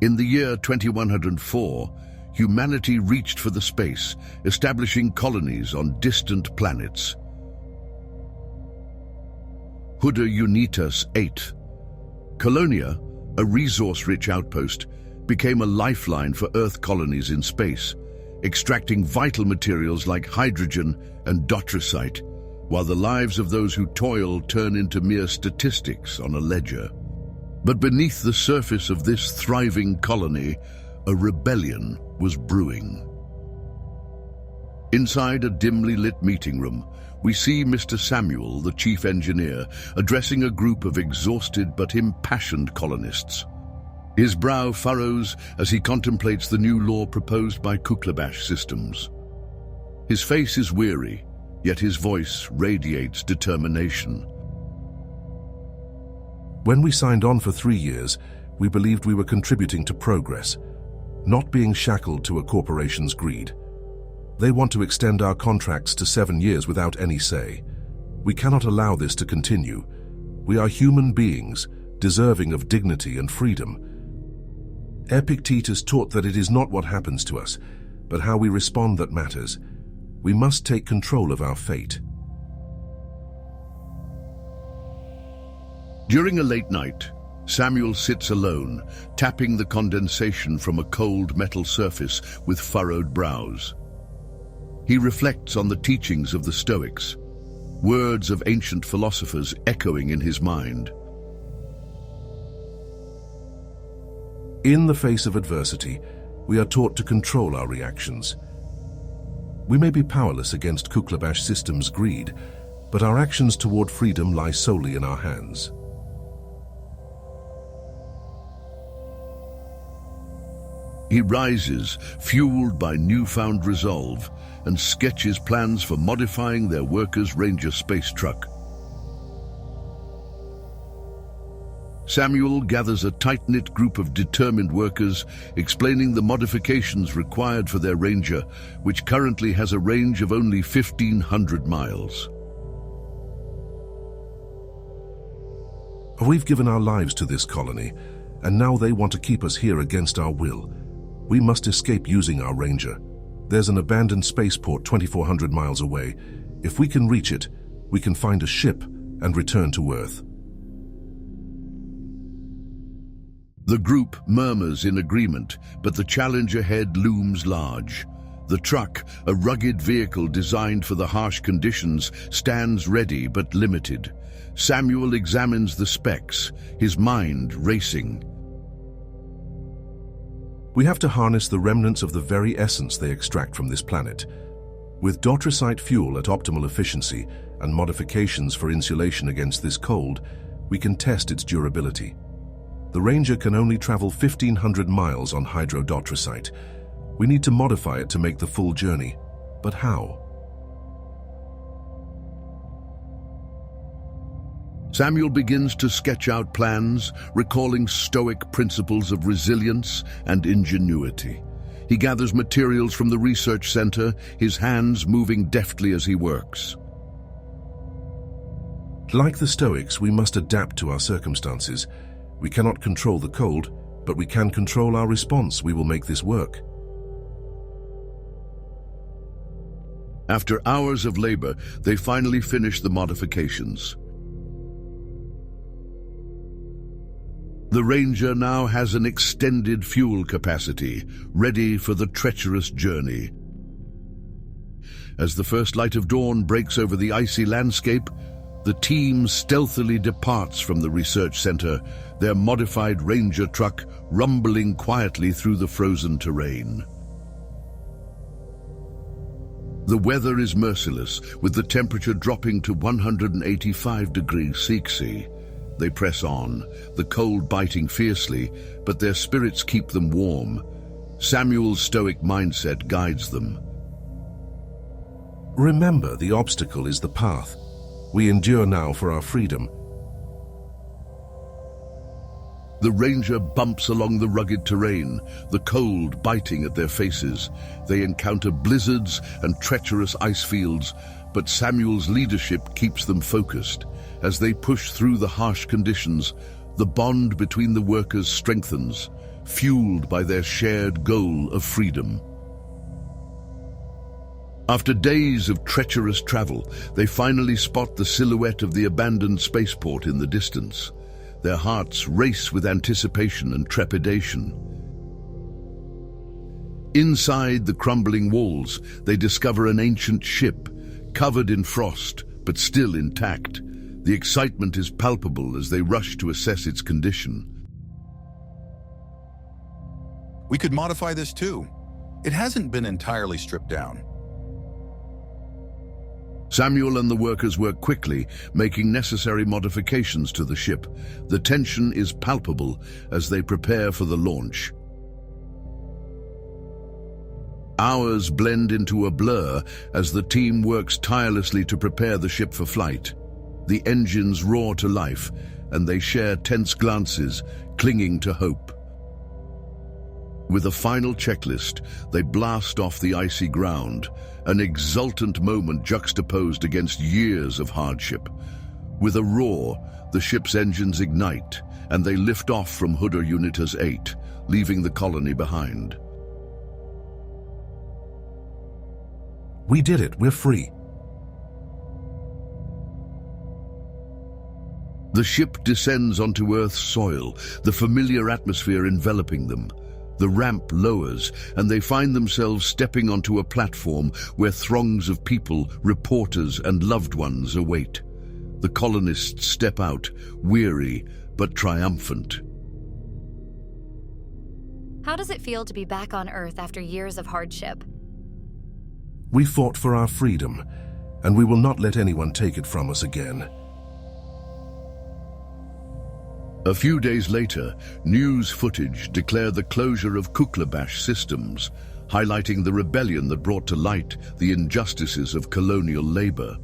In the year 2104, humanity reached for the space, establishing colonies on distant planets. Hoodder Yunitas 8. Colonia, a resource-rich outpost, became a lifeline for Earth colonies in space, extracting vital materials like hydrogen and dotricite, while the lives of those who toil turn into mere statistics on a ledger. But beneath the surface of this thriving colony, a rebellion was brewing. Inside a dimly lit meeting room, we see Mr. Samuel, the chief engineer, addressing a group of exhausted but impassioned colonists. His brow furrows as he contemplates the new law proposed by Culminates systems. His face is weary, yet his voice radiates determination. When we signed on for 3 years, we believed we were contributing to progress, not being shackled to a corporation's greed. They want to extend our contracts to 7 years without any say. We cannot allow this to continue. We are human beings, deserving of dignity and freedom. Epictetus taught that it is not what happens to us, but how we respond that matters. We must take control of our fate. During a late night, Samuel sits alone, tapping the condensation from a cold metal surface with furrowed brows. He reflects on the teachings of the Stoics, words of ancient philosophers echoing in his mind. In the face of adversity, we are taught to control our reactions. We may be powerless against Culminates systems' greed, but our actions toward freedom lie solely in our hands. He rises, fueled by newfound resolve, and sketches plans for modifying their workers' Ranger space truck. Samuel gathers a tight-knit group of determined workers, explaining the modifications required for their Ranger, which currently has a range of only 1,500 miles. We've given our lives to this colony, and now they want to keep us here against our will. We must escape using our Ranger. There's an abandoned spaceport 2,400 miles away. If we can reach it, we can find a ship and return to Earth. The group murmurs in agreement, but the challenge ahead looms large. The truck, a rugged vehicle designed for the harsh conditions, stands ready but limited. Samuel examines the specs, his mind racing. We have to harness the remnants of the very essence they extract from this planet. With dotricite fuel at optimal efficiency and modifications for insulation against this cold, we can test its durability. The Ranger can only travel 1,500 miles on hydrodotricite. We need to modify it to make the full journey. But how? Samuel begins to sketch out plans, recalling Stoic principles of resilience and ingenuity. He gathers materials from the research center, his hands moving deftly as he works. Like the Stoics, we must adapt to our circumstances. We cannot control the cold, but we can control our response. We will make this work. After hours of labor, they finally finish the modifications. The Ranger now has an extended fuel capacity, ready for the treacherous journey. As the first light of dawn breaks over the icy landscape, the team stealthily departs from the research center, their modified Ranger truck rumbling quietly through the frozen terrain. The weather is merciless, with the temperature dropping to 185 degrees Celsius. They press on, the cold biting fiercely, but their spirits keep them warm. Samuel's Stoic mindset guides them. Remember, the obstacle is the path. We endure now for our freedom. The Ranger bumps along the rugged terrain, the cold biting at their faces. They encounter blizzards and treacherous ice fields, but Samuel's leadership keeps them focused. As they push through the harsh conditions, the bond between the workers strengthens. fueled by their shared goal of freedom. After days of treacherous travel, they finally spot the silhouette of the abandoned spaceport in the distance. Their hearts race with anticipation and trepidation. Inside the crumbling walls, they discover an ancient ship, covered in frost, but still intact. The excitement is palpable as they rush to assess its condition. We could modify this too. It hasn't been entirely stripped down. Samuel and the workers work quickly, making necessary modifications to the ship. The tension is palpable as they prepare for the launch. Hours blend into a blur as the team works tirelessly to prepare the ship for flight. The engines roar to life, and they share tense glances, clinging to hope. With a final checklist, they blast off the icy ground, an exultant moment juxtaposed against years of hardship. With a roar, the ship's engines ignite, and they lift off from Hoodder Yunitas 8, leaving the colony behind. We did it, we're free. The ship descends onto Earth's soil, the familiar atmosphere enveloping them. The ramp lowers, and they find themselves stepping onto a platform where throngs of people, reporters, and loved ones await. The colonists step out, weary but triumphant. How does it feel to be back on Earth after years of hardship? We fought for our freedom, and we will not let anyone take it from us again. A few days later, news footage declared the closure of Kuklabash systems, highlighting the rebellion that brought to light the injustices of colonial labor.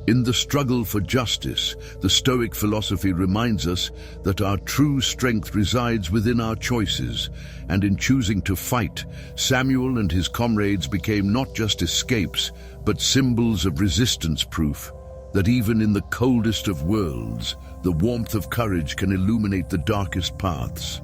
In the struggle for justice, the Stoic philosophy reminds us that our true strength resides within our choices, and in choosing to fight, Samuel and his comrades became not just escapes, but symbols of resistance proof that even in the coldest of worlds, the warmth of courage can illuminate the darkest paths.